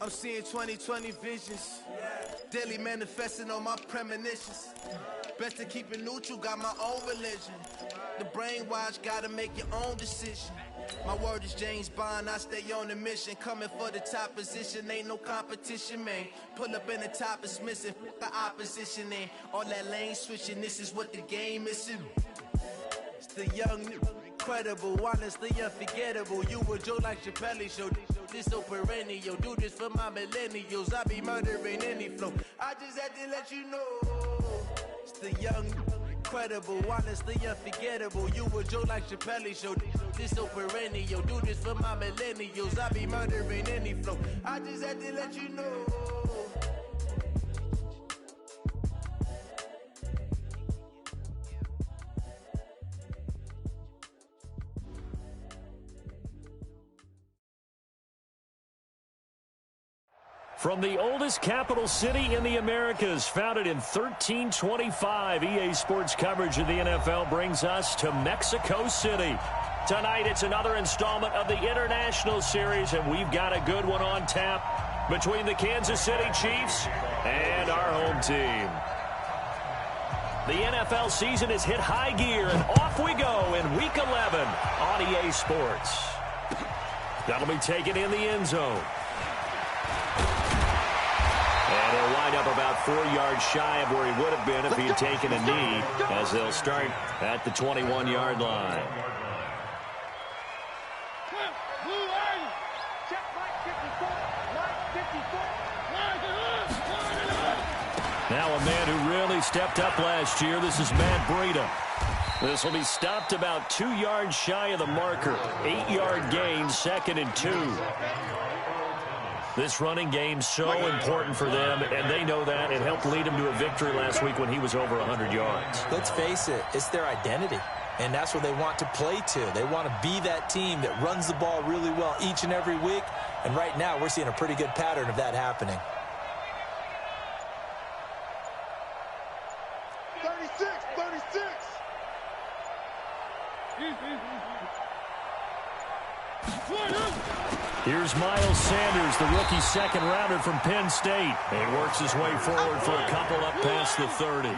I'm seeing 20/20 visions. Daily manifesting on my premonitions. Best to keep it neutral, got my own religion. The brainwash, gotta make your own decision. My word is James Bond, I stay on a mission. Coming for the top position, ain't no competition, man. Pull up in the top is missing, the opposition ain't. All that lane switching, this is what the game is. It's the young, incredible, honestly unforgettable. You a Joe like Chappelle show. This so perennial, do this for my millennials. I be murdering any flow. I just had to let you know. It's the young, incredible, honestly unforgettable. You a Joe like Chappelle show. This so perennial, do this for my millennials. I be murdering any flow. I just had to let you know. From the oldest capital city in the Americas, founded in 1325, EA Sports coverage of the NFL brings us to Mexico City. Tonight, it's another installment of the International Series, and we've got a good one on tap between the Kansas City Chiefs and our home team. The NFL season has hit high gear, and off we go in Week 11 on EA Sports. That'll be taken in the end zone. And he'll wind up about 4 yards shy of where he would have been if he had taken a knee, as they'll start at the 21-yard line. Now a man who really stepped up last year. This is Matt Breida. This will be stopped about 2 yards shy of the marker. 8-yard gain, 2nd and 2. This running game so important for them, and they know that. It helped lead them to a victory last week when he was over 100 yards. Let's face it, it's their identity, and that's what they want to play to. They want to be that team that runs the ball really well each and every week, and right now we're seeing a pretty good pattern of that happening. 36. Here's Miles Sanders, the rookie second-rounder from Penn State. He works his way forward for a couple up past the 30.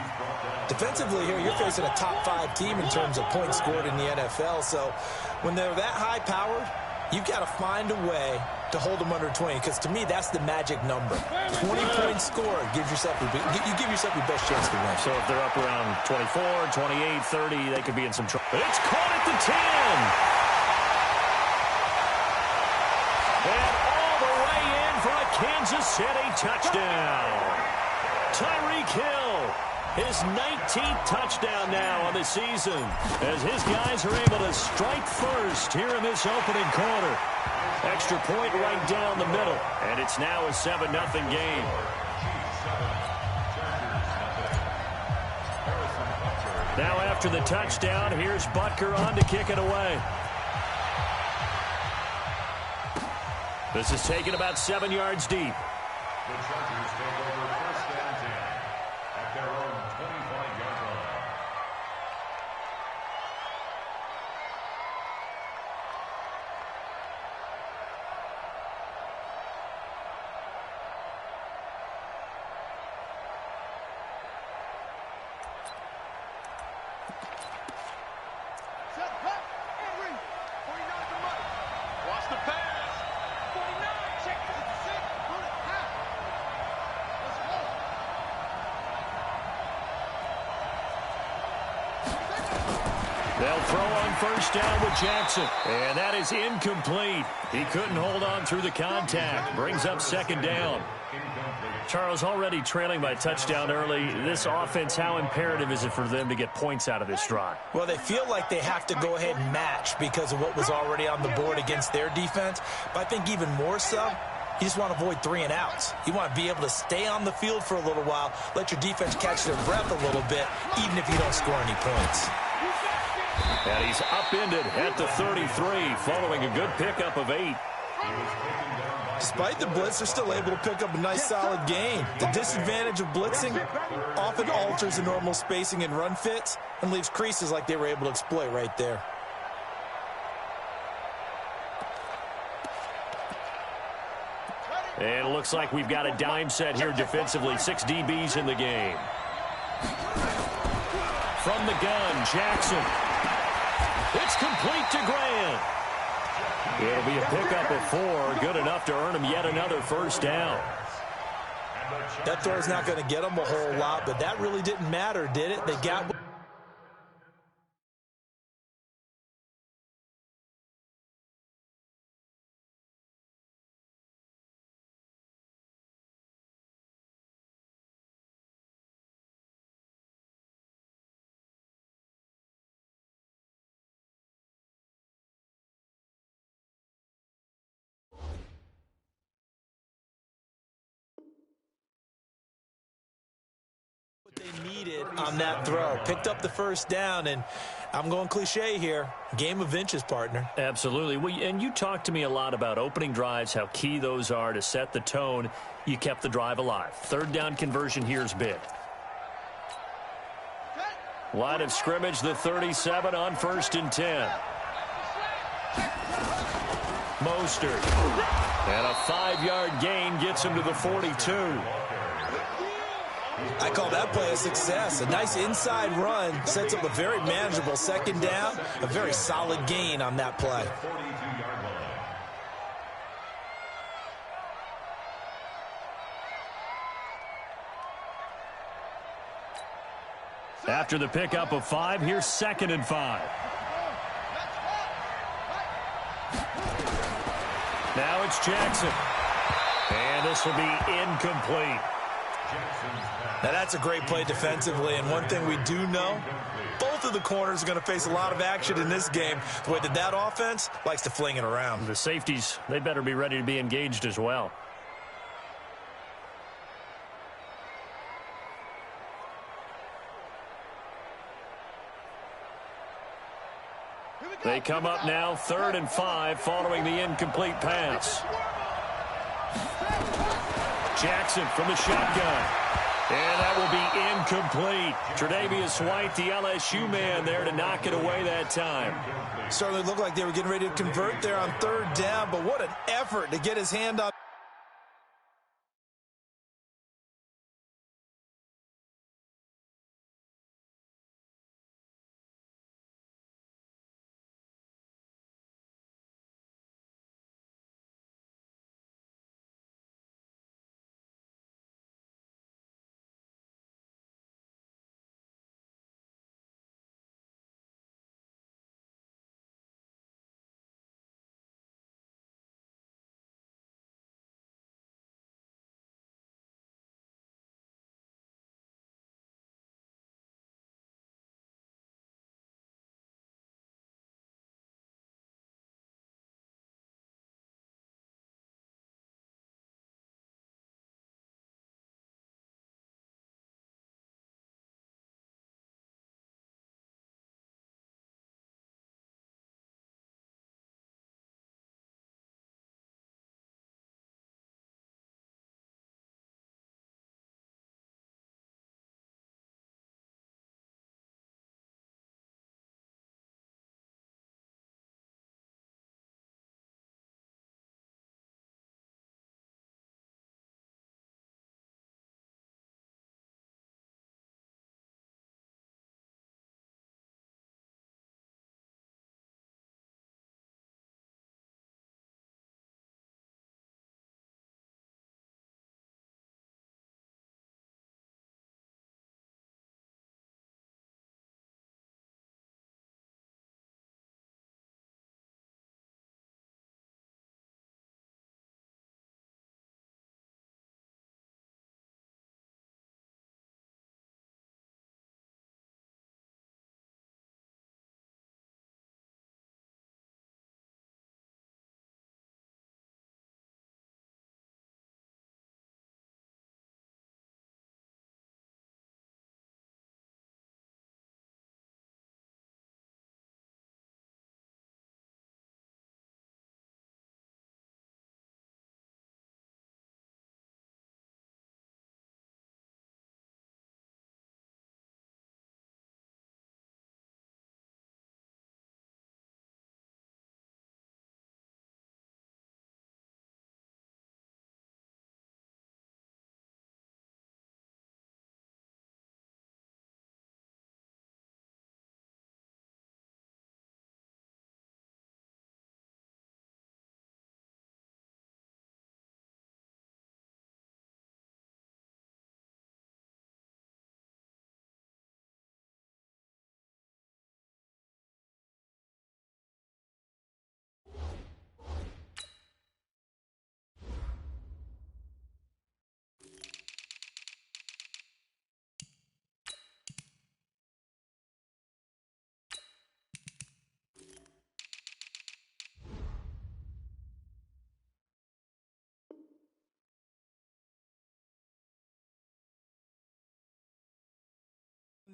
Defensively here, you're facing a top-5 team in terms of points scored in the NFL. So when they're that high-powered, you've got to find a way to hold them under 20, because to me, that's the magic number. 20 points scored, you give yourself your best chance to win. So if they're up around 24, 28, 30, they could be in some trouble. It's caught at the 10. And all the way in for a Kansas City touchdown. Tyreek Hill, his 19th touchdown now on the season, as his guys are able to strike first here in this opening quarter. Extra point right down the middle, and it's now a 7-0 game. Now after the touchdown, here's Butker on to kick it away. This is taken about 7 yards deep. The Chargers take over 1st and 10 at their own 25-yard line. Set back. Henry. 49 to Mike. Watch the pass. 49. Check it. 6. Go to half. Let's go. They'll throw on 1st down with Jackson. And that is incomplete. He couldn't hold on through the contact. Brings up 2nd down. Charles, already trailing by a touchdown early. This offense, how imperative is it for them to get points out of this drive? Well, they feel like they have to go ahead and match because of what was already on the board against their defense. But I think even more so, you just want to avoid 3 and outs. You want to be able to stay on the field for a little while, let your defense catch their breath a little bit, even if you don't score any points. And he's upended at the 33, following a good pickup of 8. Despite the blitz, they're still able to pick up a nice, solid gain. The disadvantage of blitzing often alters the normal spacing and run fits and leaves creases like they were able to exploit right there. And it looks like we've got a dime set here defensively. 6 DBs in the game. From the gun, Jackson. It's complete to Grant. It'll be a pickup of 4. Good enough to earn him yet another first down. That throw's not going to get them a whole lot, but that really didn't matter, did it? They got... they needed on that throw. Picked up the first down, and I'm going cliche here. Game of inches, partner. Absolutely. Well, and you talked to me a lot about opening drives, how key those are to set the tone. You kept the drive alive. Third down conversion here is big. Line of scrimmage, the 37 on 1st and 10. Mostert. And a 5-yard gain gets him to the 42. I call that play a success. A nice inside run sets up a very manageable second down. A very solid gain on that play. After the pickup of 5, here's 2nd and 5. Now it's Jackson. And this will be incomplete. Now that's a great play defensively, and one thing we do know, both of the corners are going to face a lot of action in this game. The way that offense likes to fling it around. The safeties, they better be ready to be engaged as well. They come up now 3rd and 5 following the incomplete pass. Jackson from the shotgun. And that will be incomplete. Tre'Davious White, the LSU man there to knock it away that time. Certainly looked like they were getting ready to convert there on 3rd down, but what an effort to get his hand on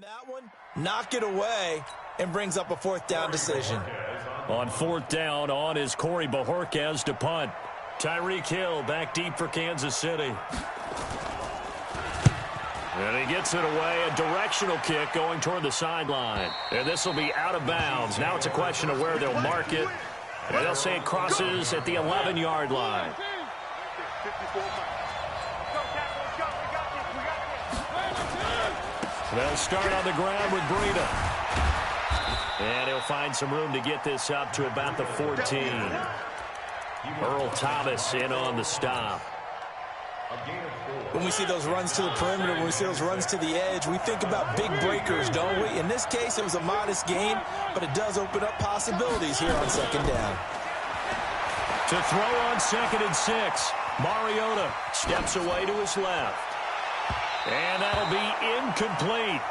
That one, knock it away, and brings up a 4th down decision. On 4th down, on is Corey Bojorquez to punt. Tyreek Hill back deep for Kansas City. And he gets it away, a directional kick going toward the sideline. And this will be out of bounds. Now it's a question of where they'll mark it. And they'll say it crosses at the 11-yard line. They'll start on the ground with Breida. And he'll find some room to get this up to about the 14. Earl Thomas in on the stop. When we see those runs to the perimeter, when we see those runs to the edge, we think about big breakers, don't we? In this case, it was a modest gain, but it does open up possibilities here on 2nd down. To throw on 2nd and 6, Mariota steps away to his left. And that'll be incomplete.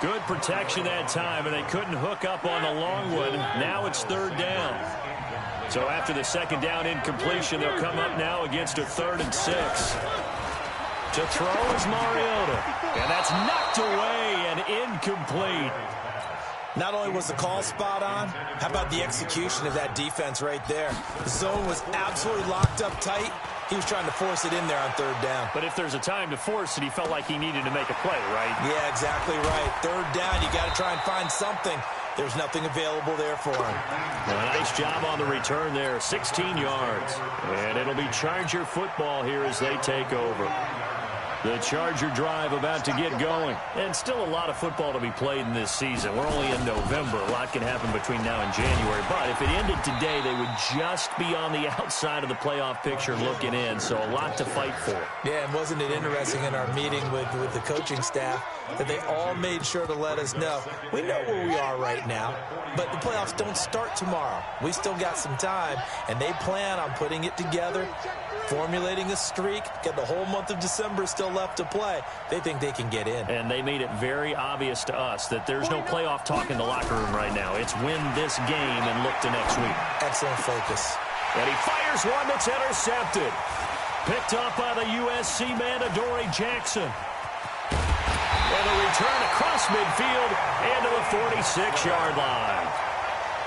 Good protection that time, and they couldn't hook up on the long one. Now it's 3rd down. So after the 2nd down incompletion, they'll come up now against a 3rd and 6. To throw is Mariota. And that's knocked away and incomplete. Not only was the call spot on, how about the execution of that defense right there? The zone was absolutely locked up tight. He was trying to force it in there on 3rd down. But if there's a time to force it, he felt like he needed to make a play, right? Yeah, exactly right. 3rd down, you got to try and find something. There's nothing available there for him. A nice job on the return there, 16 yards. And it'll be Charger football here as they take over. The Charger drive about to get going. And still a lot of football to be played in this season. We're only in November. A lot can happen between now and January. But if it ended today, they would just be on the outside of the playoff picture looking in. So a lot to fight for. Yeah, and wasn't it interesting in our meeting with the coaching staff that they all made sure to let us know, we know where we are right now, but the playoffs don't start tomorrow. We still got some time, and they plan on putting it together, formulating a streak, got the whole month of December still left to play. They think they can get in. And they made it very obvious to us that there's no playoff talk in the locker room right now. It's win this game and look to next week. Excellent focus. And he fires one that's intercepted. Picked up by the USC man, Adoree Jackson. And a return across midfield and to the 46-yard line.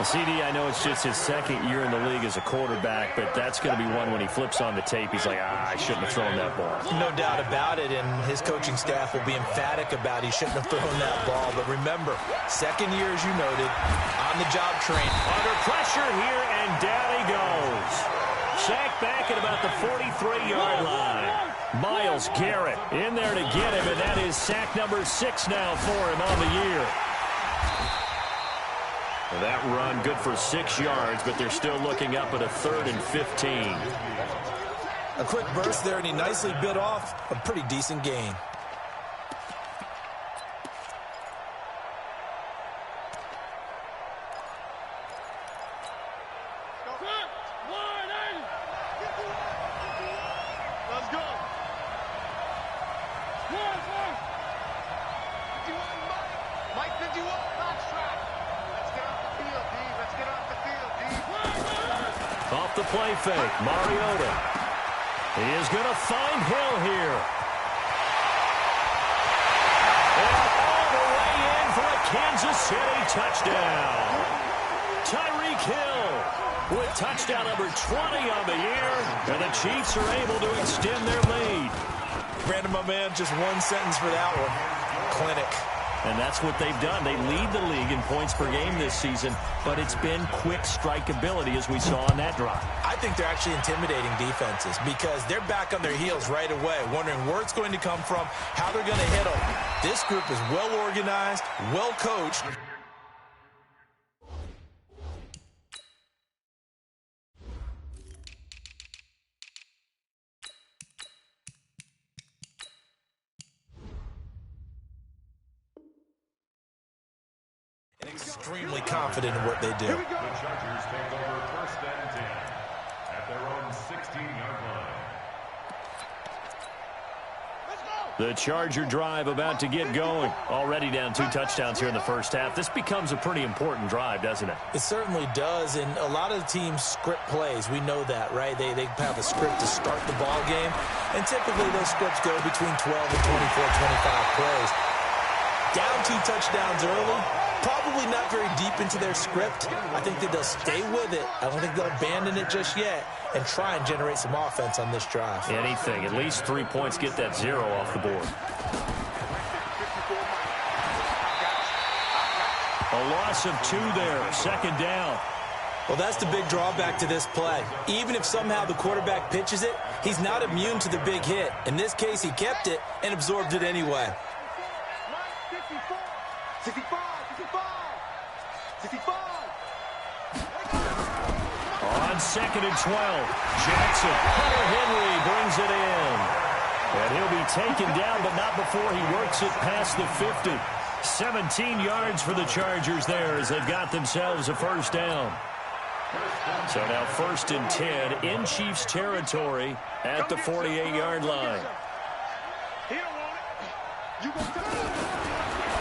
CD, I know it's just his 2nd year in the league as a quarterback, but that's going to be one when he flips on the tape. He's like, I shouldn't have thrown that ball. No doubt about it, and his coaching staff will be emphatic about he shouldn't have thrown that ball. But remember, 2nd year, as you noted, on-the-job training. Under pressure here, and down he goes. Sacked back at about the 43-yard line. Myles Garrett in there to get him, and that is sack number 6 now for him on the year. Well, that run good for 6 yards, but they're still looking up at a 3rd and 15. A quick burst there, and he nicely bit off a pretty decent gain. Off the play fake, Mariota. He is going to find Hill here. And all the way in for a Kansas City touchdown. Tyreek Hill with touchdown number 20 on the year. And the Chiefs are able to extend their lead. Brandon, my man, just one sentence for that one. Clinic. And that's what they've done. They lead the league in points per game this season, but it's been quick strikeability as we saw on that drive. I think they're actually intimidating defenses because they're back on their heels right away, wondering where it's going to come from, how they're going to hit them. This group is well organized, well coached. Extremely confident in what they do. The Chargers take over 1st and 10 at their own 16-yard line. The Charger drive about to get going. Already down 2 touchdowns here in the first half. This becomes a pretty important drive, doesn't it? It certainly does, and a lot of the teams script plays. We know that, right? They have a script to start the ball game, and typically those scripts go between 12 and 24, 25 plays. Down 2 touchdowns early. Probably not very deep into their script. I think that they'll stay with it. I don't think they'll abandon it just yet and try and generate some offense on this drive. Anything. At least 3 points. Get that 0 off the board. A loss of 2 there. Second down. Well, that's the big drawback to this play. Even if somehow the quarterback pitches it, he's not immune to the big hit. In this case, he kept it and absorbed it anyway. 65. On second and 12, Jackson. Hunter Henry brings it in. And he'll be taken down, but not before he works it past the 50. 17 yards for the Chargers there as they've got themselves a first down. So now 1st and 10 in Chiefs territory at the 48-yard line.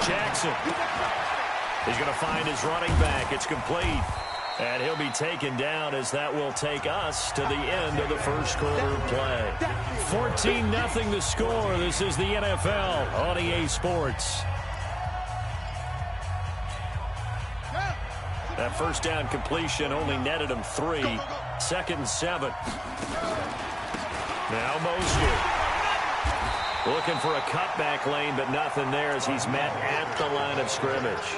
Jackson. He's going to find his running back. It's complete. And he'll be taken down as that will take us to the end of the first quarter of play. 14-0 the score. This is the NFL on EA Sports. That first down completion only netted him 3. 2nd and 7. Now Mosley. Looking for a cutback lane, but nothing there as he's met at the line of scrimmage.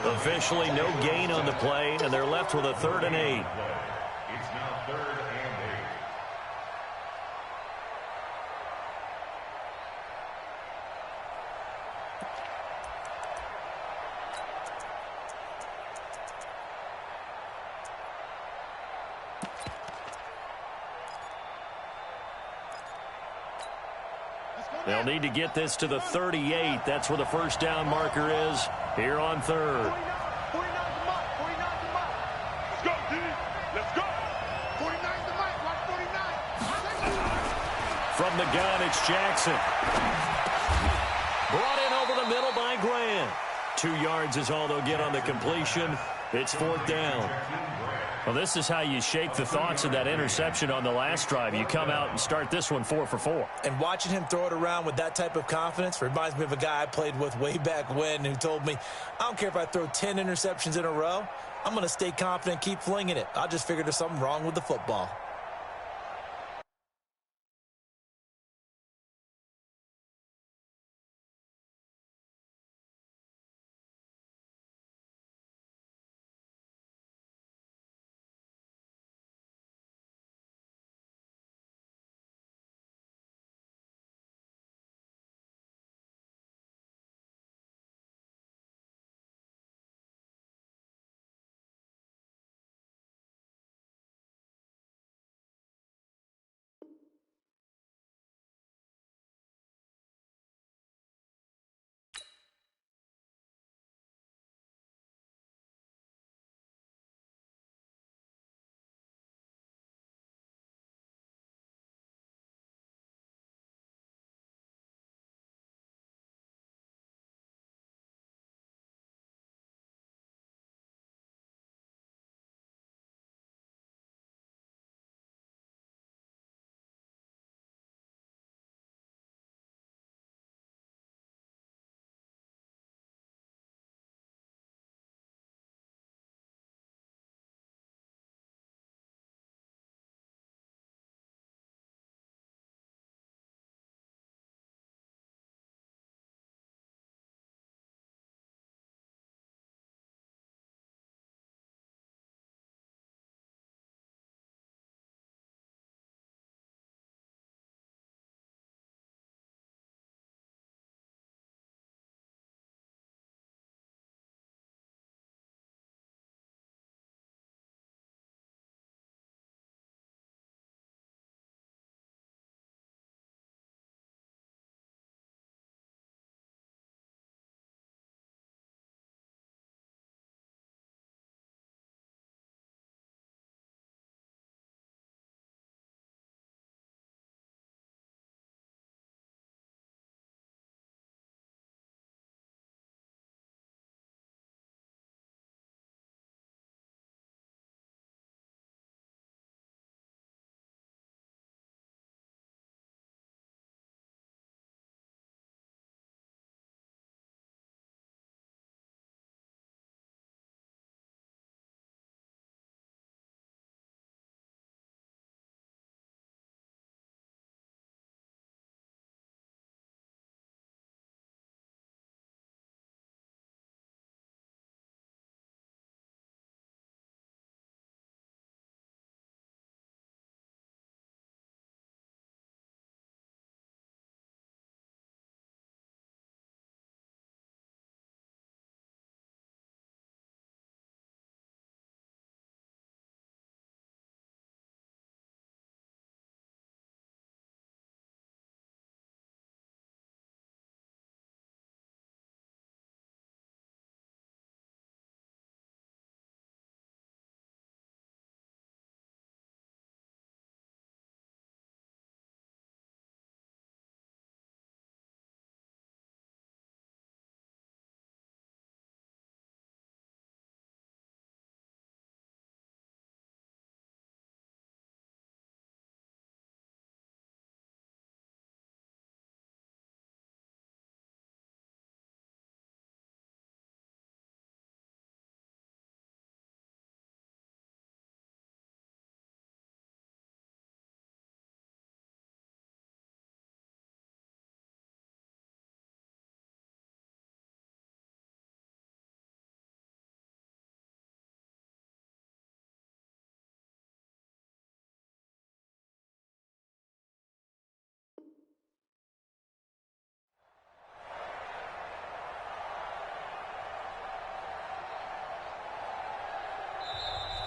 Officially no gain on the play, and they're left with a 3rd and 8. It's now 3rd and 8. They'll need to get this to the 38. That's where the first down marker is here on 3rd. 49 the mark. Let's go, D. Let's go. 49 the mark. Watch 49. From the gun, it's Jackson. Brought in over the middle by Grant. 2 yards is all they'll get on the completion. It's 4th down. Well, this is how you shake the thoughts of that interception on the last drive. You come out and start this one 4 for 4. And watching him throw it around with that type of confidence reminds me of a guy I played with way back when who told me, I don't care if I throw 10 interceptions in a row. I'm going to stay confident, keep flinging it. I just figured there's something wrong with the football.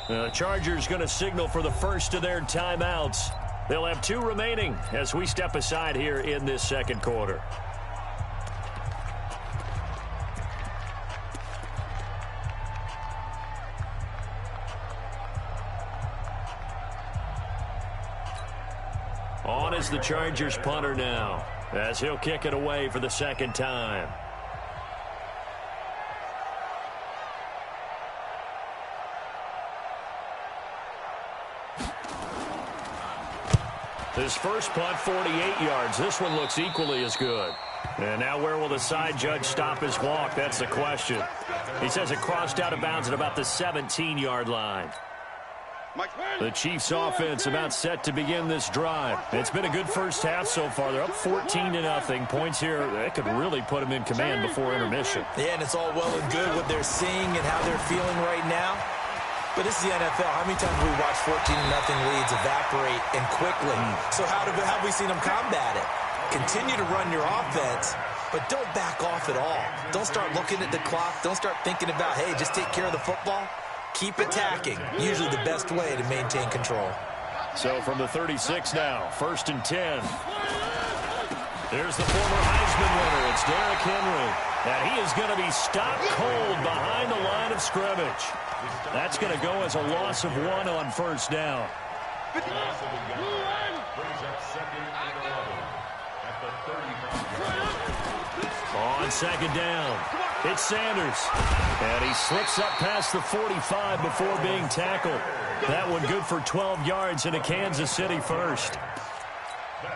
The Chargers going to signal for the first of their timeouts. They'll have 2 remaining as we step aside here in this second quarter. On is the Chargers punter now, as he'll kick it away for the second time. His first punt, 48 yards. This one looks equally as good. And now where will the side judge stop his walk? That's the question. He says it crossed out of bounds at about the 17-yard line. The Chiefs offense about set to begin this drive. It's been a good first half so far. They're up 14-0. Points here, that could really put them in command before intermission. Yeah, and it's all well and good what they're seeing and how they're feeling right now. But this is the NFL. How many times have we watched 14-0 leads evaporate and quickly? So how have we seen them combat it? Continue to run your offense, but don't back off at all. Don't start looking at the clock. Don't start thinking about, hey, just take care of the football. Keep attacking. Usually the best way to maintain control. So from the 36 now, 1st and 10. There's the former Heisman winner. It's Derrick Henry. And he is going to be stopped cold behind the line of scrimmage. That's going to go as a loss of 1 on first down. Brings up 2nd and 11 at the 35. On second down, it's Sanders. And he slips up past the 45 before being tackled. That one good for 12 yards in a Kansas City first.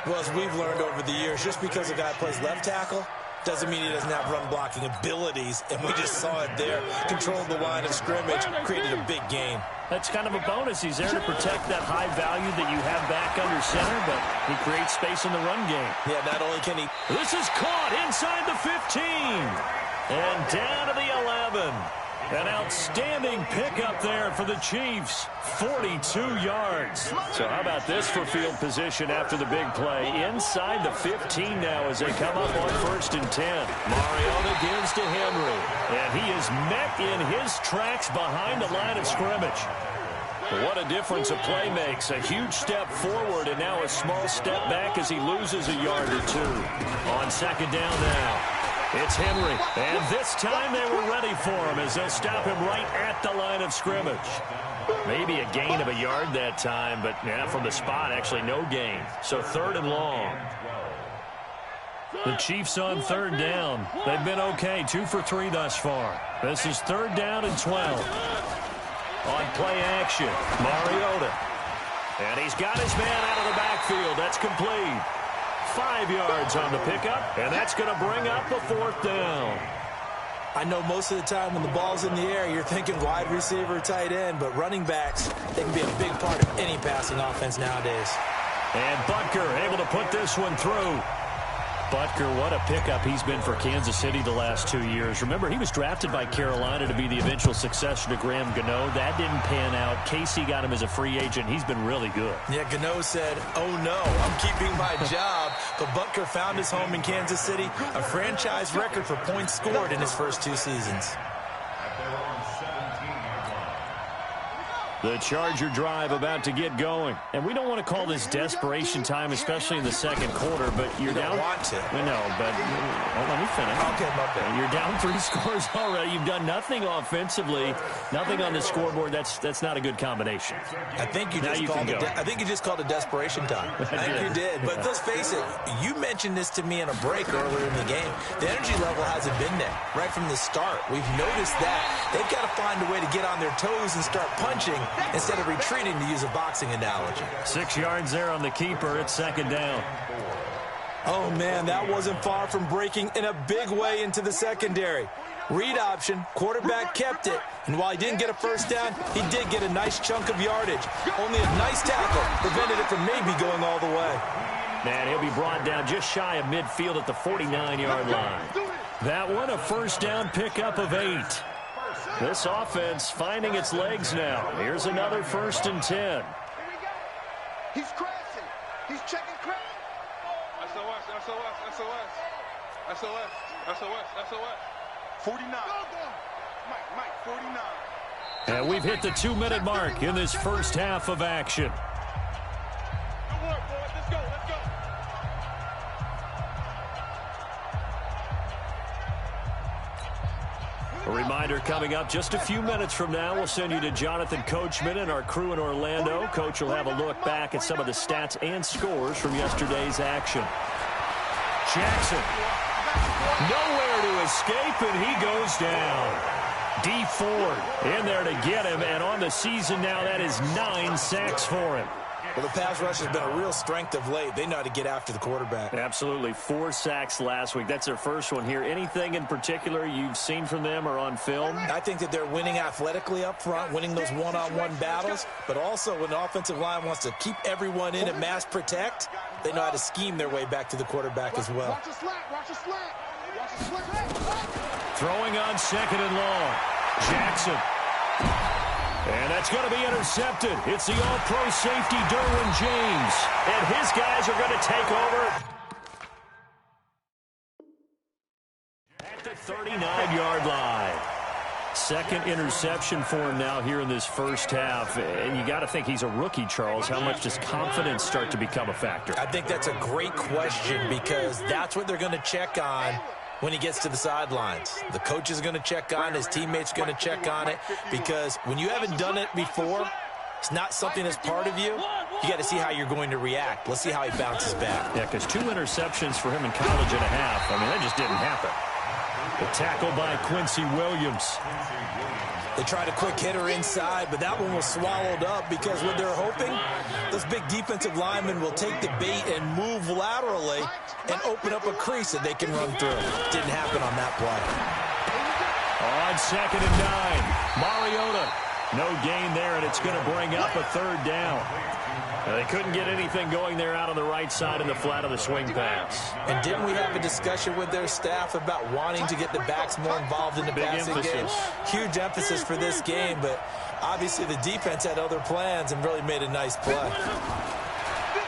Well, as we've learned over the years, just because a guy plays left tackle doesn't mean he doesn't have run-blocking abilities, and we just saw it there. Controlled the line of scrimmage, created a big gain. That's kind of a bonus. He's there to protect that high value that you have back under center, but he creates space in the run game. Yeah, not only can he... This is caught inside the 15. And down to the 11. An outstanding pickup there for the Chiefs. 42 yards. So how about this for field position after the big play? Inside the 15 now as they come up on 1st and 10. Mariota gives to Henry. And he is met in his tracks behind the line of scrimmage. What a difference a play makes. A huge step forward and now a small step back as he loses a yard or 2. On second down now. It's Henry, and this time they were ready for him as they'll stop him right at the line of scrimmage. Maybe a gain of a yard that time, but yeah, from the spot, actually no gain. So 3rd and long. The Chiefs on 3rd down. They've been okay, 2 for 3 thus far. This is 3rd down and 12. On play action, Mariota. And he's got his man out of the backfield. That's complete. 5 yards on the pickup, and that's going to bring up the 4th down. I know most of the time when the ball's in the air, you're thinking wide receiver, tight end, but running backs, they can be a big part of any passing offense nowadays. And Butker able to put this one through. Butker, what a pickup he's been for Kansas City the last 2 years. Remember, he was drafted by Carolina to be the eventual successor to Graham Gano. That didn't pan out. Casey got him as a free agent. He's been really good. Yeah, Gano said, oh no, I'm keeping my job. But Butker found his home in Kansas City, a franchise record for points scored in his first 2 seasons. At their own 17-yard line. The Charger drive about to get going. And we don't want to call this desperation time, especially in the second quarter, but you're down. Want to. I know, but let me finish. Okay, my bad. You're down 3 scores already. You've done nothing offensively, nothing on the scoreboard. That's not a good combination. I think you just called it desperation time. I think you did. But let's face it, you mentioned this to me in a break earlier in the game. The energy level hasn't been there right from the start. We've noticed that. They've got to find a way to get on their toes and start punching instead of retreating, to use a boxing analogy. 6 yards there on the keeper. It's second down. Oh, man, that wasn't far from breaking in a big way into the secondary. Read option, quarterback kept it, and while he didn't get a first down, he did get a nice chunk of yardage. Only a nice tackle prevented it from maybe going all the way. Man, he'll be brought down just shy of midfield at the 49-yard line. That one, a first down pickup of 8. This offense finding its legs now. Here's another 1st and 10. He's crashing. He's checking crash. SOS, SOS, SOS. SOS, SOS, SOS. 49. Mike, 49. And we've hit the 2-minute mark in this first half of action. Good work, boys. Let's go. Let's go. A reminder coming up just a few minutes from now. We'll send you to Jonathan Coachman and our crew in Orlando. Coach will have a look back at some of the stats and scores from yesterday's action. Jackson. Nowhere to escape, and he goes down. D Ford in there to get him, and on the season now, that is 9 sacks for him. Well, the pass rush has been a real strength of late. They know how to get after the quarterback. Absolutely. 4 sacks last week. That's their first one here. Anything in particular you've seen from them or on film? I think that they're winning athletically up front, winning those one-on-one battles, but also when the offensive line wants to keep everyone in and mass protect, they know how to scheme their way back to the quarterback as well. Watch the slack. Watch the slack. Watch the slack. Throwing on 2nd and long. Jackson. And that's going to be intercepted. It's the all-pro safety, Derwin James. And his guys are going to take over at the 39-yard line. 2nd interception for him now here in this first half. And you got to think he's a rookie, Charles. How much does confidence start to become a factor? I think that's a great question because that's what they're going to check on when he gets to the sidelines. The coach is going to check on it. His teammates are going to check on it because when you haven't done it before, it's not something that's part of you. You got to see how you're going to react. Let's see how he bounces back. Yeah, because 2 interceptions for him in college and a half. I mean, that just didn't happen. The tackle by Quincy Williams. They tried a quick hitter inside, but that one was swallowed up because what they're hoping, those big defensive linemen will take the bait and move laterally and open up a crease that they can run through. Didn't happen on that play. On 2nd and 9, Mariota. No gain there, and it's going to bring up a 3rd down. Now, they couldn't get anything going there out on the right side in the flat of the swing pass. And didn't we have a discussion with their staff about wanting to get the backs more involved in the passing game? Huge emphasis for this game, but obviously the defense had other plans and really made a nice play.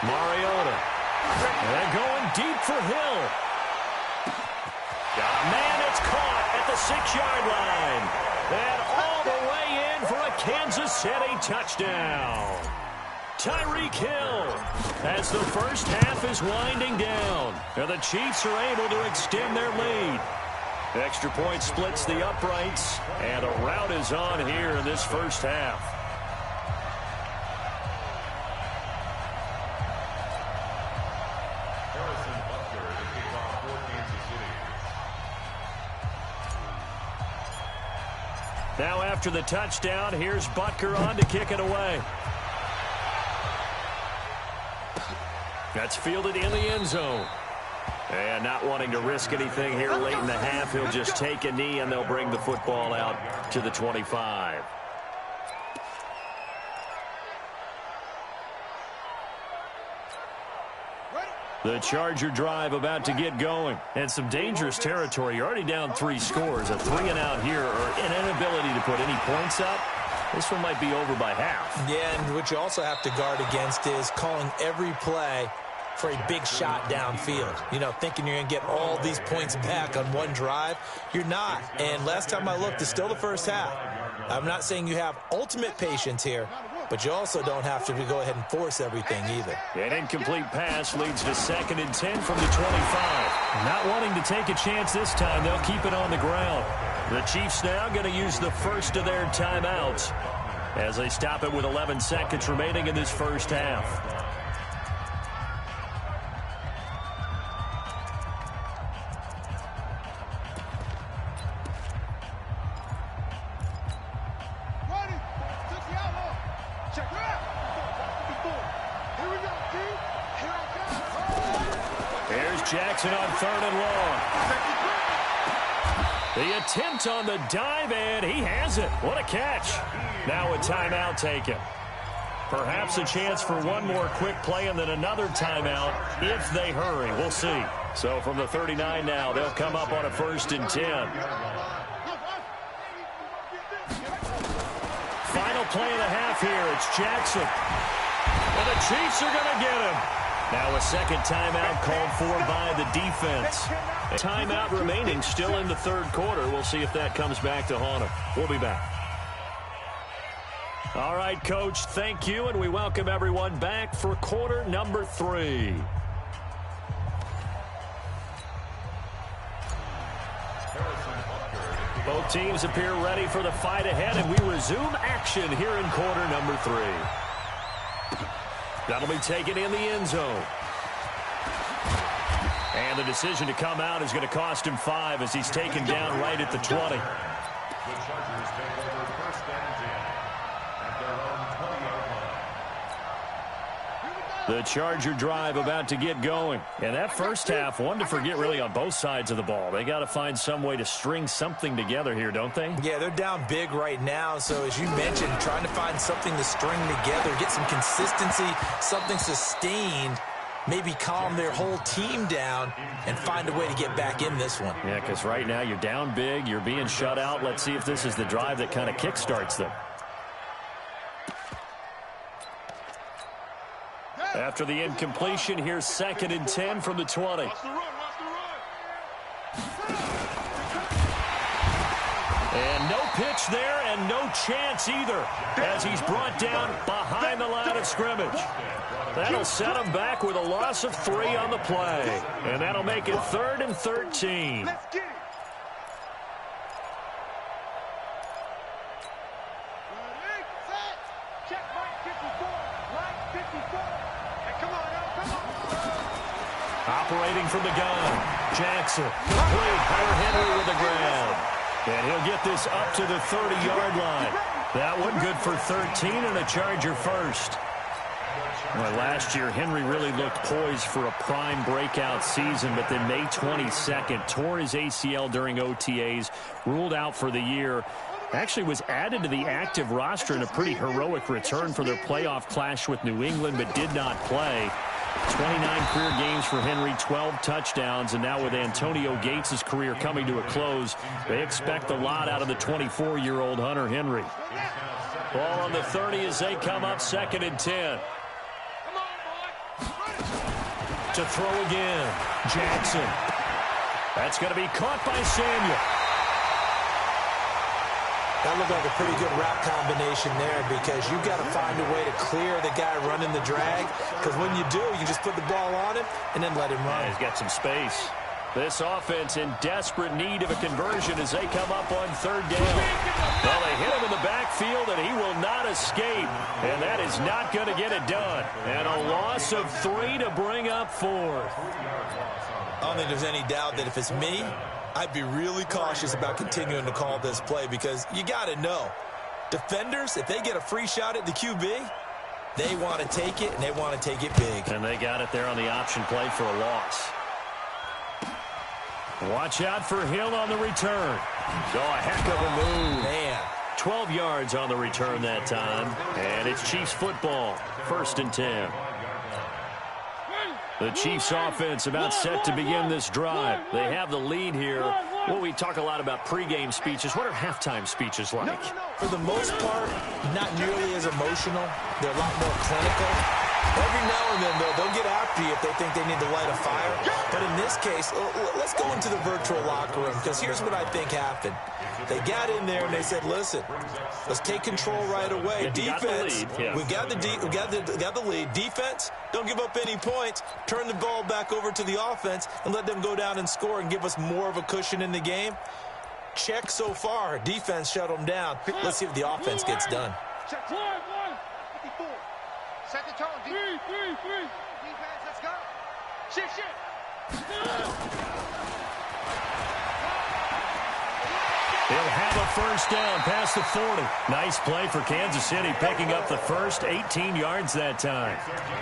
Mariota. And going deep for Hill. Man, it's caught at the 6-yard line. And all the way in for a Kansas City touchdown. Tyreek Hill as the first half is winding down. And the Chiefs are able to extend their lead. Extra point splits the uprights. And a rout is on here in this first half. Now after the touchdown, here's Butker on to kick it away. That's fielded in the end zone. And not wanting to risk anything here late in the half, he'll just take a knee and they'll bring the football out to the 25. The Charger drive about to get going. And some dangerous territory. You're already down 3 scores. A 3-and-out here or an inability to put any points up. This one might be over by half. Yeah, and what you also have to guard against is calling every play for a big shot downfield. You know, thinking you're going to get all these points back on one drive. You're not. And last time I looked, it's still the first half. I'm not saying you have ultimate patience here, but you also don't have to go ahead and force everything either. An incomplete pass leads to 2nd and 10 from the 25. Not wanting to take a chance this time, they'll keep it on the ground. The Chiefs now going to use the first of their timeouts as they stop it with 11 seconds remaining in this first half. Jackson on 3rd and long. The attempt on the dive, and he has it. What a catch. Now a timeout taken. Perhaps a chance for one more quick play and then another timeout if they hurry. We'll see. So from the 39 now, they'll come up on a 1st and 10. Final play of the half here. It's Jackson. And the Chiefs are going to get him. Now a second timeout called for by the defense. A timeout remaining still in the 3rd quarter. We'll see if that comes back to haunt him. We'll be back. All right, Coach, thank you, and we welcome everyone back for quarter number 3. Both teams appear ready for the fight ahead, and we resume action here in quarter number 3. That'll be taken in the end zone. And the decision to come out is going to cost him 5 as he's taken down right at the 20. The Chargers take over first and 10 at their own 20-yard line. The Charger drive about to get going. And that first half, one to forget really on both sides of the ball. They got to find some way to string something together here, don't they? Yeah, they're down big right now. So as you mentioned, trying to find something to string together, get some consistency, something sustained, maybe calm their whole team down and find a way to get back in this one. Yeah, because right now you're down big, you're being shut out. Let's see if this is the drive that kind of kickstarts them. After the incompletion, here's 2nd and 10 from the 20. And no pitch there and no chance either as he's brought down behind the line of scrimmage. That'll set him back with a loss of 3 on the play. And that'll make it 3rd and 13. Let's get it. Ready, set. Check right 54. Right 54. Hey, come on now, come on. Operating from the gun, Jackson. Complete. Hunter Henry with the grab. And he'll get this up to the 30-yard line. That one good for 13 and a Charger first. Well, last year, Henry really looked poised for a prime breakout season, but then May 22nd, tore his ACL during OTAs, ruled out for the year. Actually was added to the active roster in a pretty heroic return for their playoff clash with New England, but did not play. 29 career games for Henry, 12 touchdowns, and now with Antonio Gates' career coming to a close, they expect a lot out of the 24-year-old Hunter Henry. Ball on the 30 as they come up, 2nd and 10. To throw again, Jackson. That's going to be caught by Samuel. That looked like a pretty good route combination there because you've got to find a way to clear the guy running the drag, because when you do, you just put the ball on him and then let him run. Yeah, he's got some space. This offense in desperate need of a conversion as they come up on 3rd down. Well, they hit him in the backfield, and he will not escape. And that is not going to get it done. And a loss of 3 to bring up 4th. I don't think there's any doubt that if it's me, I'd be really cautious about continuing to call this play because you got to know, defenders, if they get a free shot at the QB, they want to take it, and they want to take it big. And they got it there on the option play for a loss. Watch out for Hill on the return. So a heck of a move. Man. 12 yards on the return that time. And it's Chiefs football. 1st and 10. The Chiefs offense about set to begin this drive. They have the lead here. Well, we talk a lot about pregame speeches. What are halftime speeches like? For the most part, not nearly as emotional. They're a lot more clinical. Every now and then, though, they'll get after you if they think they need to light a fire. But in this case, let's go into the virtual locker room, because here's what I think happened. They got in there and they said, listen, let's take control right away. Defense, we've got the lead. Defense, don't give up any points. Turn the ball back over to the offense and let them go down and score and give us more of a cushion in the game. Check so far. Defense shut them down. Let's see if the offense gets done. Check. 54. Set the tone. Defense, let's go. Shit. They'll have a first down past the 40. Nice play for Kansas City, picking up the first 18 yards that time.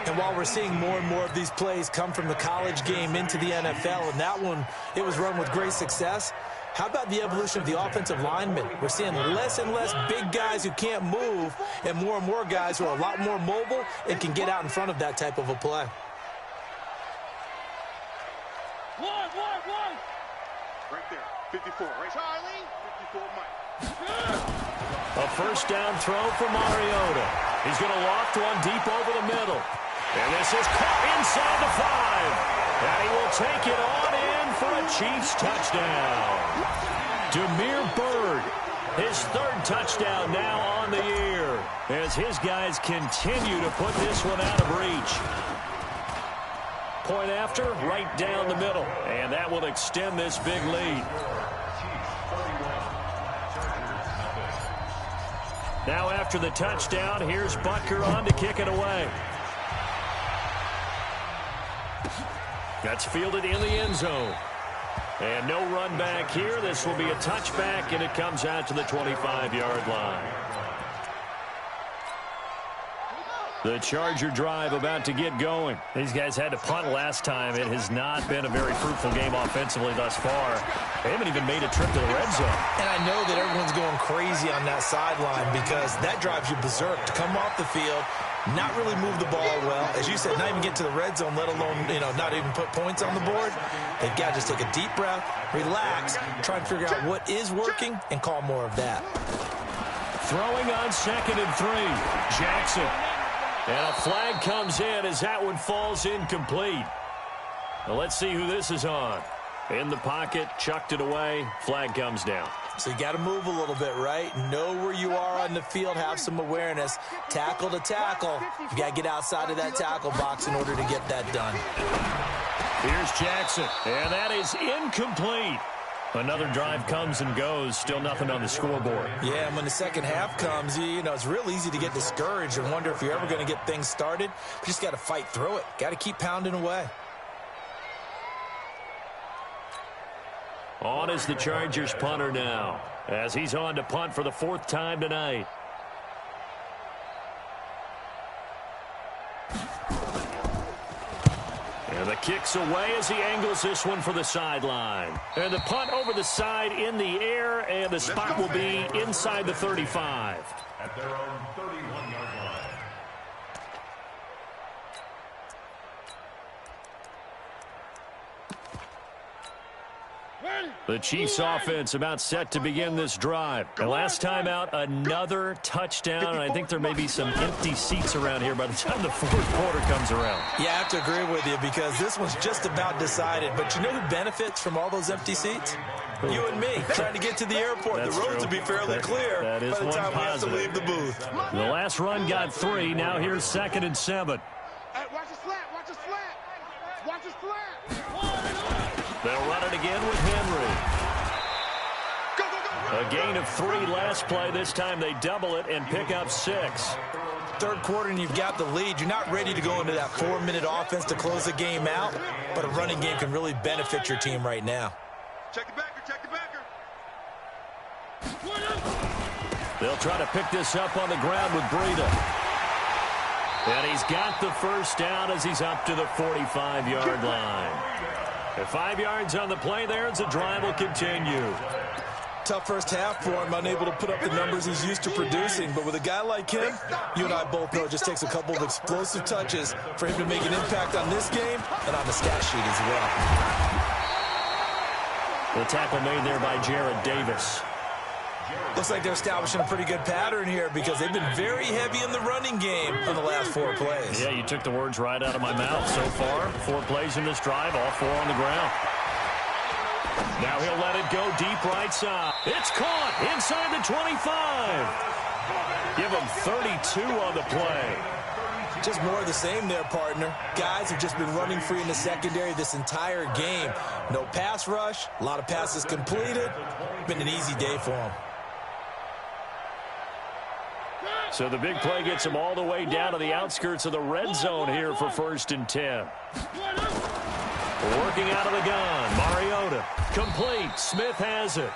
And while we're seeing more and more of these plays come from the college game into the NFL, and that one, it was run with great success, how about the evolution of the offensive linemen? We're seeing less and less big guys who can't move and more guys who are a lot more mobile and can get out in front of that type of a play. Right there. 54. Right. Charlie. 54, Mike. A first down throw for Mariota. He's going to loft one deep over the middle. And this is caught inside the 5. And he will take it on in for a Chiefs touchdown. Damiere Byrd His third touchdown now on the year as his guys continue to put this one out of reach. Point after, right down the middle, and that will extend this big lead. Now after the touchdown, here's Butker on to kick it away. That's fielded in the end zone. And no run back here. This will be a touchback, and it comes out to the 25-yard line. The Charger drive about to get going. These guys had to punt last time. It has not been a very fruitful game offensively thus far. They haven't even made a trip to the red zone. And I know that everyone's going crazy on that sideline because that drives you berserk to come off the field, not really move the ball well. As you said, not even get to the red zone, let alone, not even put points on the board. They've got to just take a deep breath, relax, try and figure out what is working, and call more of that. Throwing on 2nd and 3. Jackson. And a flag comes in as that one falls incomplete. Well, let's see who this is on. In the pocket, chucked it away, flag comes down. So you got to move a little bit, right? Know where you are on the field, have some awareness. Tackle to tackle. You got to get outside of that tackle box in order to get that done. Here's Jackson, and that is incomplete. Another drive comes and goes, still nothing on the scoreboard. Yeah, and when the second half comes, it's real easy to get discouraged and wonder if you're ever going to get things started. You just got to fight through it. Got to keep pounding away. On is the Chargers punter now, as he's on to punt for the 4th time tonight. And the kick's away as he angles this one for the sideline. And the punt over the side in the air, and the spot will be inside the 35. At their own 31-yard line. The Chiefs offense about set to begin this drive. And last time out, another touchdown. And I think there may be some empty seats around here by the time the 4th quarter comes around. Yeah, I have to agree with you because this one's just about decided. But you know who benefits from all those empty seats? You and me, trying to get to the airport. That's the roads true. will be fairly clear that is by the time positive. we have to leave the booth. The last run got 3. Now here's 2nd and 7. Hey, watch the slant. Watch the slant. Watch the slant. They'll run it again with Henry. A gain of 3 last play. This time they double it and pick up 6. Third quarter and you've got the lead. You're not ready to go into that 4-minute offense to close the game out, but a running game can really benefit your team right now. Check the backer. Check the backer. They'll try to pick this up on the ground with Breida. And he's got the first down as he's up to the 45-yard line. At 5 yards on the play there as the drive will continue. Tough first half for him, unable to put up the numbers he's used to producing. But with a guy like him, you and I both know it just takes a couple of explosive touches for him to make an impact on this game and on the stat sheet as well. The tackle made there by Jared Davis. Looks like they're establishing a pretty good pattern here because they've been very heavy in the running game on the last 4 plays. Yeah, you took the words right out of my mouth. So far, 4 plays in this drive, all 4 on the ground. Now he'll let it go deep right side. It's caught inside the 25. Give him 32 on the play. Just more of the same there, partner. Guys have just been running free in the secondary this entire game. No pass rush, a lot of passes completed. Been an easy day for them. So the big play gets him all the way down to the outskirts of the red zone here for 1st and 10. Working out of the gun, Mariota. Complete. Smith has it.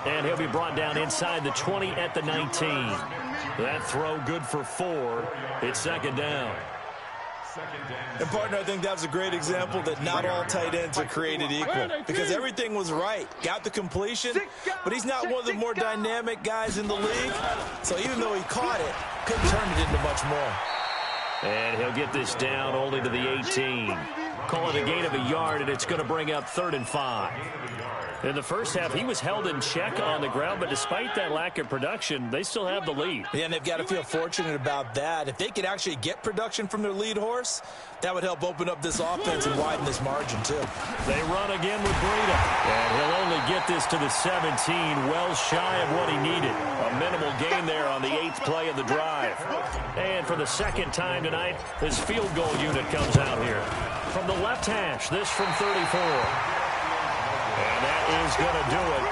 And he'll be brought down inside the 20 at the 19. That throw good for 4. It's 2nd down. And, partner, I think that was a great example that not all tight ends are created equal because everything was right. Got the completion, but he's not one of the more dynamic guys in the league. So even though he caught it, couldn't turn it into much more. And he'll get this down only to the 18. Call it a gain of a yard, and it's going to bring up 3rd and 5. In the first half, he was held in check on the ground, but despite that lack of production, they still have the lead. Yeah, and they've got to feel fortunate about that. If they could actually get production from their lead horse, that would help open up this offense and widen this margin, too. They run again with Breida, and he'll only get this to the 17, well shy of what he needed. A minimal gain there on the 8th play of the drive. And for the second time tonight, his field goal unit comes out here. From the left hash, this from 34. And that is going to do it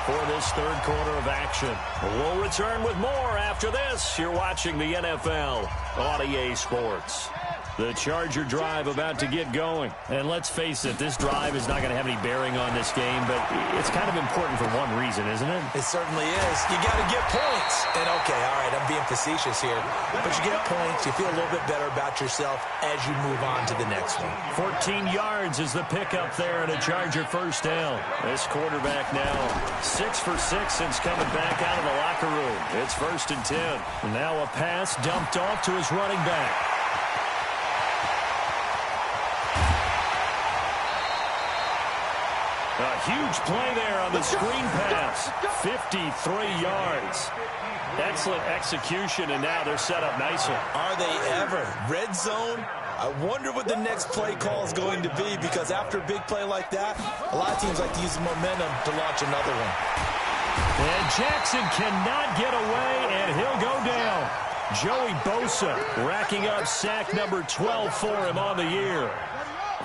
for this third quarter of action. We'll return with more after this. You're watching the NFL on EA Sports. The Charger drive about to get going. And let's face it, this drive is not going to have any bearing on this game, but it's kind of important for one reason, isn't it? It certainly is. You got to get points. And, okay, all right, I'm being facetious here. But you get points, you feel a little bit better about yourself as you move on to the next one. 14 yards is the pickup there and a Charger first down. This quarterback now 6 for 6 since coming back out of the locker room. It's 1st and 10. And now a pass dumped off to his running back. A huge play there on the screen pass. 53 yards. Excellent execution, and now they're set up nicely. Are they ever? Red zone? I wonder what the next play call is going to be, because after a big play like that, a lot of teams like to use the momentum to launch another one. And Jackson cannot get away, and he'll go down. Joey Bosa racking up sack number 12 for him on the year.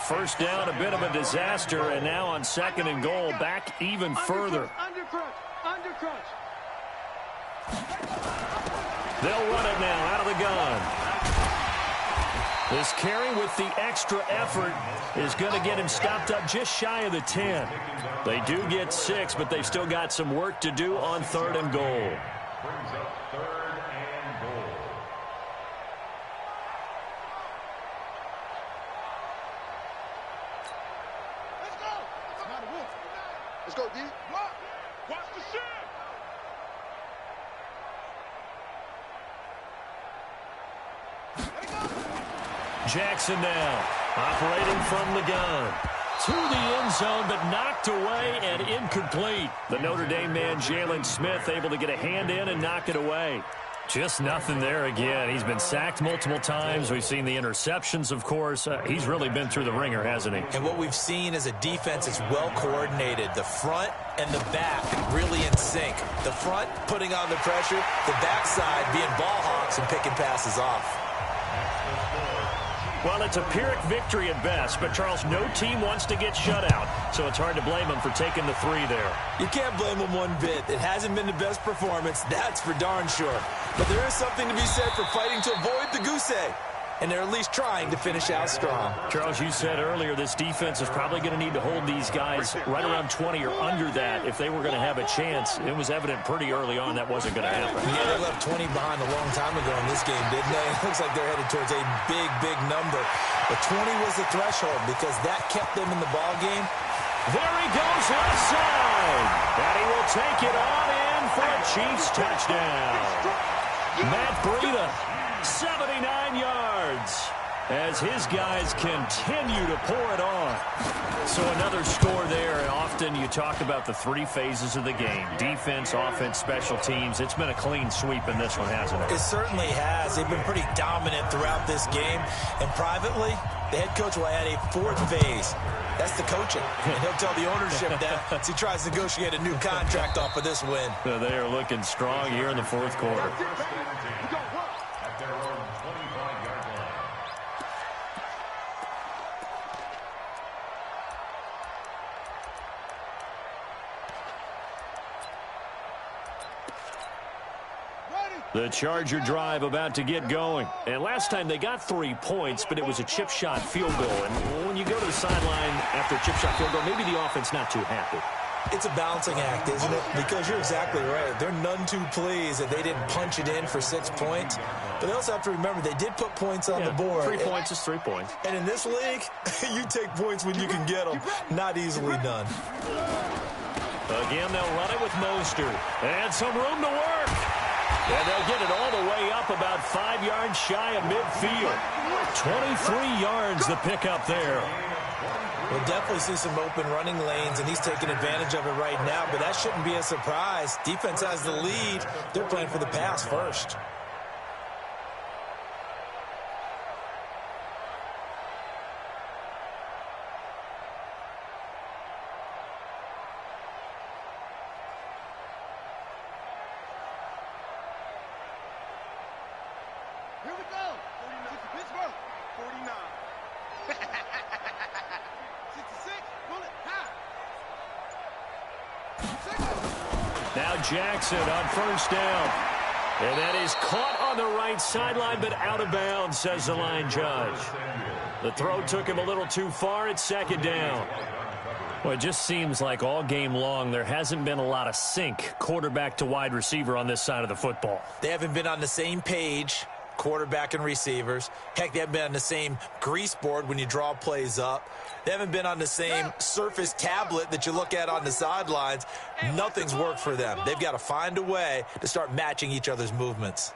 First down, a bit of a disaster, and now on 2nd and goal, back even further. Undercrunch. They'll run it now out of the gun. This carry with the extra effort is going to get him stopped up just shy of the 10. They do get 6, but they've still got some work to do on 3rd and goal. Brings up 3rd and goal. Let's go, D. Watch the shit. Jackson now operating from the gun. To the end zone, but knocked away and incomplete. The Notre Dame man, Jalen Smith, able to get a hand in and knock it away. Just nothing there again. He's been sacked multiple times. We've seen the interceptions, of course. He's really been through the ringer, hasn't he? And what we've seen is a defense that's well coordinated. The front and the back really in sync. The front putting on the pressure, the backside being ball hawks and picking passes off. Well, it's a Pyrrhic victory at best, but, Charles, no team wants to get shut out, so it's hard to blame them for taking the 3 there. You can't blame them one bit. It hasn't been the best performance, that's for darn sure. But there is something to be said for fighting to avoid the goose egg, and they're at least trying to finish out strong. Charles, you said earlier this defense is probably going to need to hold these guys right around 20 or under that if they were going to have a chance. It was evident pretty early on that wasn't going to happen. Yeah, they left 20 behind a long time ago in this game, didn't they? It looks like they're headed towards a big, big number. But 20 was the threshold because that kept them in the ball game. There he goes left side. And he will take it on in for a Chiefs touchdown. Matt Breida, 79 yards, as his guys continue to pour it on. So another score there, and often you talk about the 3 phases of the game. Defense, offense, special teams. It's been a clean sweep in this one, hasn't it? It certainly has. They've been pretty dominant throughout this game. And privately, the head coach will add a 4th phase. That's the coaching. And he'll tell the ownership that as he tries to negotiate a new contract off of this win. So they are looking strong here in the 4th quarter. At their own 25-yard line. The Charger drive about to get going. And last time they got 3 points, but it was a chip shot field goal. And when you go to the sideline after a chip shot field goal, maybe the offense not too happy. It's a balancing act, isn't it? Because you're exactly right. They're none too pleased that they didn't punch it in for 6 points. But they also have to remember they did put points on the board. 3 points is 3 points. And in this league, you take points when you can get them. Not easily done. Again, they'll run it with Mostert. And some room to work. And they'll get it all the way up about 5 yards shy of midfield. 23 yards the pickup there. We'll definitely see some open running lanes, and he's taking advantage of it right now, but that shouldn't be a surprise. Defense has the lead. They're playing for the pass first. Here we go. 49. Pittsburgh. 49. 66. Pull it high. Now Jackson on first down. And that is caught on the right sideline, but out of bounds, says the line judge. The throw took him a little too far. It's second down. Well, it just seems like all game long there hasn't been a lot of sync quarterback to wide receiver on this side of the football. They haven't been on the same page, quarterback and receivers. Heck, they haven't been on the same grease board when you draw plays up. They haven't been on the same Surface tablet that you look at on the sidelines. Nothing's worked for them. They've got to find a way to start matching each other's movements.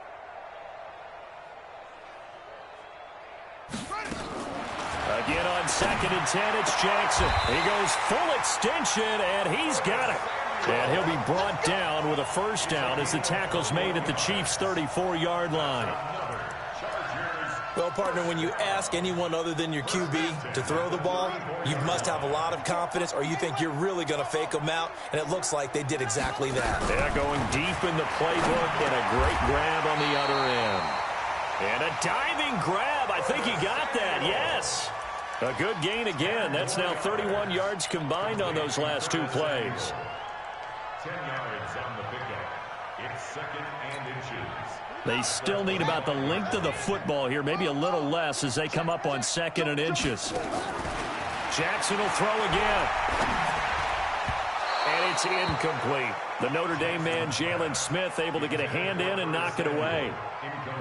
Again on 2nd and 10, it's Jackson. He goes full extension, and he's got it. And he'll be brought down with a first down as the tackle's made at the Chiefs' 34-yard line. Well, partner, when you ask anyone other than your QB to throw the ball, you must have a lot of confidence, or you think you're really going to fake them out, and it looks like they did exactly that. They're going deep in the playbook, and a great grab on the other end. And a diving grab. I think he got that, yes. A good gain again. That's now 31 yards combined on those last two plays. 10 yards on the pickup. It's 2nd and inches. They still need about the length of the football here, maybe a little less as they come up on 2nd and inches. Jackson will throw again. And it's incomplete. The Notre Dame man, Jalen Smith, able to get a hand in and knock it away.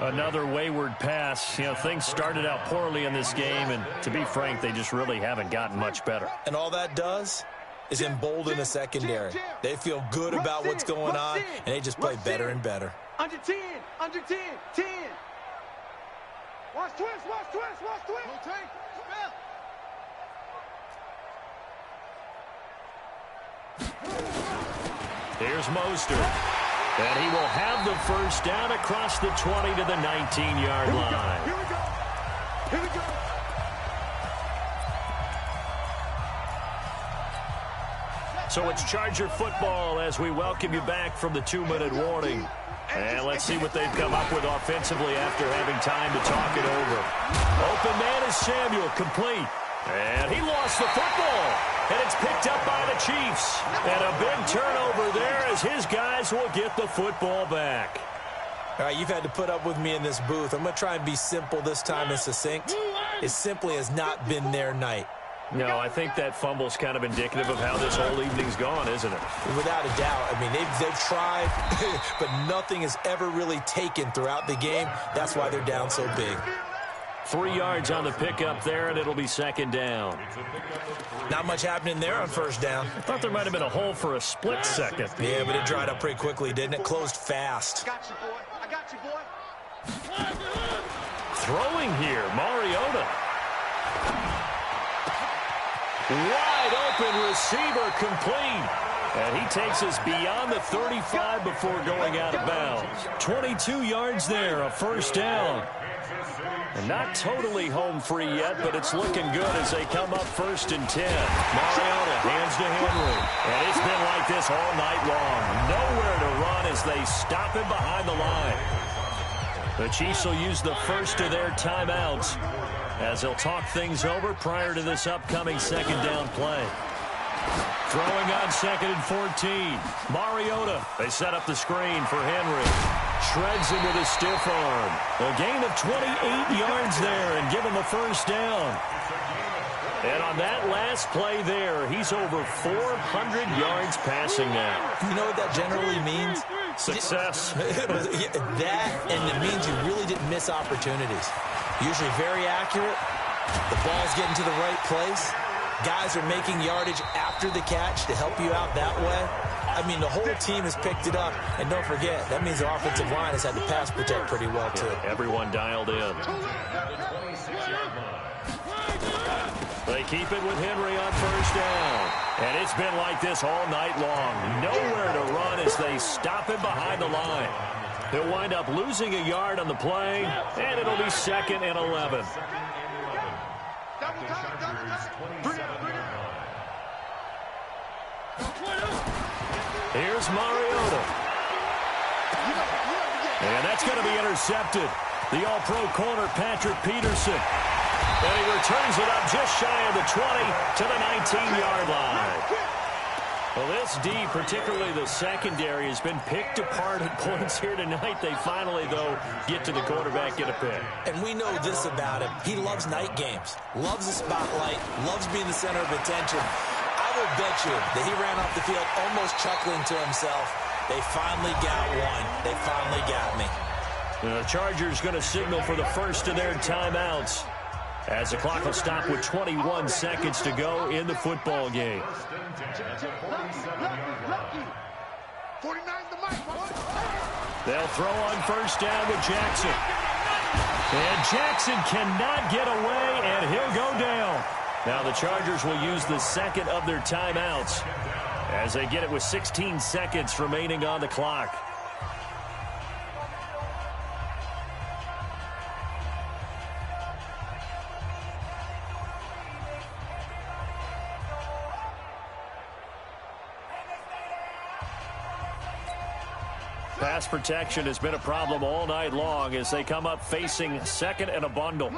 Another wayward pass. You know, things started out poorly in this game, and to be frank, they just really haven't gotten much better. And all that does is embolden the secondary. They feel good about what's going on, and they just play better and better. Under 10. Under 10. 10. Watch twist. Watch twist. Watch twist. Rotate. Spell. Here's Mostert. And he will have the first down across the 20 to the 19-yard line. Here we go. Here we go. So it's Charger football as we welcome you back from the 2-minute warning. And let's see what they've come up with offensively after having time to talk it over. Open man is Samuel, complete. And he lost the football. And it's picked up by the Chiefs. And a big turnover there as his guys will get the football back. All right, you've had to put up with me in this booth. I'm going to try and be simple this time and succinct. It simply has not been their night. No, I think that fumble's kind of indicative of how this whole evening's gone, isn't it? Without a doubt. I mean, they've tried, but nothing is ever really taken throughout the game. That's why they're down so big. 3 yards on the pickup there, and it'll be 2nd down. Not much happening there on first down. I thought there might have been a hole for a split second. Yeah, but it dried up pretty quickly, didn't it? Closed fast. Got you, boy. I got you, boy. Throwing here, Mariota. Wide open receiver, complete. And he takes us beyond the 35 before going out of bounds. 22 yards there, a first down. And not totally home free yet, but it's looking good as they come up 1st and 10. Mariota hands to Henry. And it's been like this all night long. Nowhere to run as they stop him behind the line. The Chiefs will use the first of their timeouts as they'll talk things over prior to this upcoming 2nd down play. Throwing on 2nd and 14. Mariota. They set up the screen for Henry. Shreds him with a stiff arm. A gain of 28 yards there and give him a first down. And on that last play there, he's over 400 yards passing now. You know what that generally means? Success. That, and it means you really didn't miss opportunities. Usually very accurate. The ball's getting to the right place. Guys are making yardage after the catch to help you out that way. I mean, the whole team has picked it up. And don't forget, that means the offensive line has had to pass protect pretty well, too. Everyone dialed in. They keep it with Henry on first down. And it's been like this all night long. Nowhere to run as they stop him behind the line. They'll wind up losing a yard on the play, and it'll be 2nd and 11. Here's Mariota. And that's going to be intercepted. The all-pro corner, Patrick Peterson. And he returns it up just shy of the 20 to the 19-yard line. Well, this D, particularly the secondary, has been picked apart at points here tonight. They finally, though, get to the quarterback, get a pick. And we know this about him. He loves night games, loves the spotlight, loves being the center of attention. I will bet you that he ran off the field almost chuckling to himself. They finally got one. They finally got me. The Chargers going to signal for the first of their timeouts as the clock will stop with 21 seconds to go in the football game. They'll throw on first down with Jackson. And Jackson cannot get away, and he'll go down. Now the Chargers will use the second of their timeouts as they get it with 16 seconds remaining on the clock. Pass protection has been a problem all night long as they come up facing 2nd and a bundle.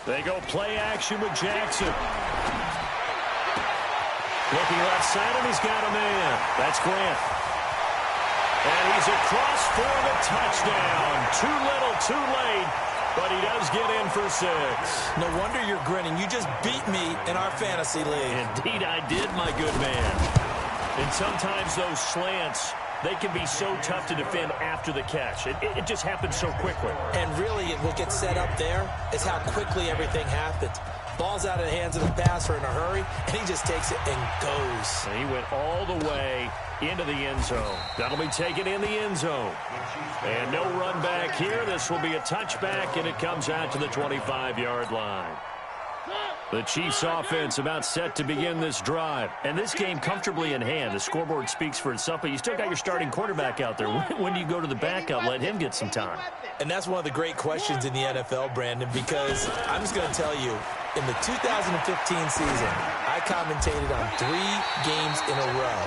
They go play action with Jackson. Looking left side, and he's got a man. That's Grant. And he's across for the touchdown. Too little, too late. But he does get in for 6. No wonder you're grinning. You just beat me in our fantasy league. Indeed I did, my good man. And sometimes those slants, they can be so tough to defend after the catch. It just happens so quickly. And really, what gets set up there is how quickly everything happens. Ball's out of the hands of the passer in a hurry, and he just takes it and goes. And he went all the way into the end zone. That'll be taken in the end zone. And no run back here. This will be a touchback, and it comes out to the 25-yard line. The Chiefs offense about set to begin this drive. And this game comfortably in hand. The scoreboard speaks for itself, but you still got your starting quarterback out there. When do you go to the backup? Let him get some time. And that's one of the great questions in the NFL, Brandon, because I'm just going to tell you, in the 2015 season, I commentated on 3 games in a row.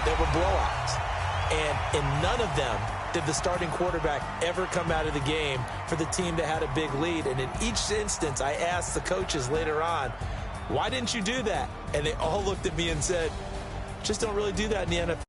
There were blowouts. And in none of them did the starting quarterback ever come out of the game for the team that had a big lead. And in each instance, I asked the coaches later on, why didn't you do that? And they all looked at me and said, just don't really do that in the NFL.